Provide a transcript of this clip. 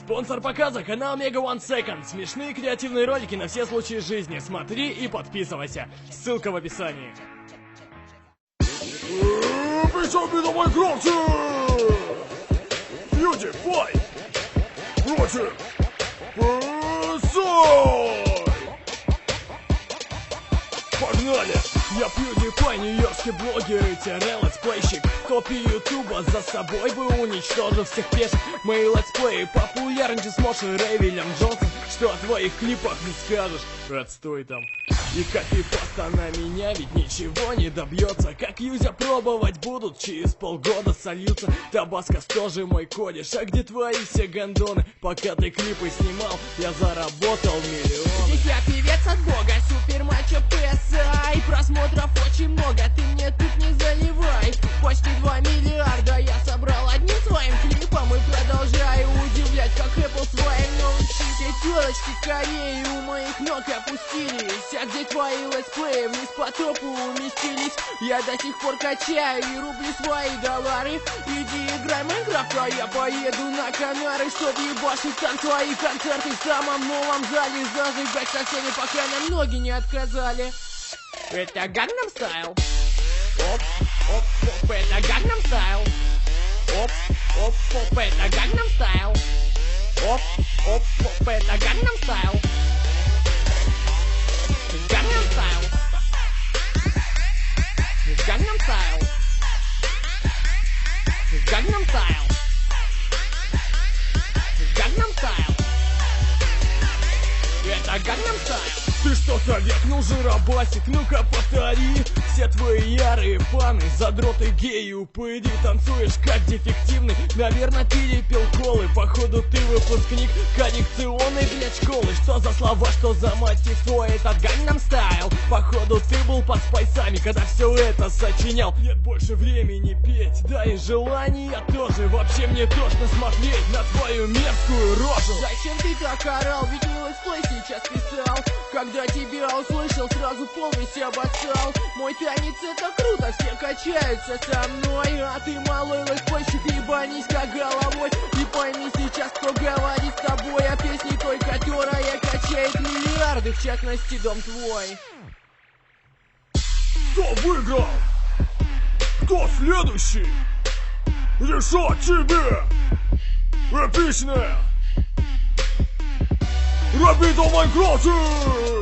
Спонсор показа — канал Mega One Second. Смешные креативные ролики на все случаи жизни. Смотри и подписывайся. Ссылка в описании. Причем на Майнкрафте! PewDiePie против Пэсай! Погнали! Я PewDiePie, нью-йоркский блогер и летсплейщик. Копии ютуба за собой бы уничтожил всех пешек. Мои летсплеи популярнее Смош и Рейвилем Джонсон. Что о твоих клипах не скажешь? Отстой там. И копипаста на меня ведь ничего не добьется. Как юзя пробовать будут, через полгода сольются. Табаскос тоже мой кодиш. А где твои все гондоны? Пока ты клипы снимал, я заработал миллион. Ведь я певец от бога, супермачо Пэсай. Просмотров очень много, ты мне тут не заливай. Почти 2 миллиарда я собрал одним своим клипом. И продолжаю удивлять, как Apple своим новым чипом. Все телочки Кореи у моих ног опустились. А где твои летсплеи вниз по топу уместились? Я до сих пор качаю и рублю свои доллары. Иди играй в Майнкрафт, а я поеду на Канары, чтоб ебашить там твои концерты в самом новом зале. Зажигать со всеми, пока нам ноги не отказали. Это Gangnam Style. Оп, оп, оп, это Gangnam Style. Оп, оп, оп, это Gangnam Style. Оп, оп, оп, это Gangnam Style. Gangnam Style. Gangnam Style. Gangnam Style. Gangnam Style. Это Gangnam Style. Ты что-то векнул, жиробасик, ну-ка повтори. Все твои ярые фаны, задроты геи, упыри. Танцуешь как дефективный, наверное, перепил колы. Походу ты выпускник коррекционной, блядь, школы. Что за слова, что за мотив твой этот Gangnam Style? Походу ты был под спайсами, когда все это сочинял. Нет больше времени петь, да и желания тоже. Вообще мне тошно смотреть на твою мерзкую рожу. Зачем ты так орал, ведь не летсплей сейчас писал. Когда тебя услышал, сразу полностью обоссал. Мой танец это круто, все качаются со мной. А ты малый летсплейщик, ебанись как головой. И пойми сейчас, кто говорит с тобой о песне той, которая качает миллиарды, в частности дом твой. Кто выиграл? Кто следующий? Решать тебе! Эпичная! Рабита в Майнкрафте!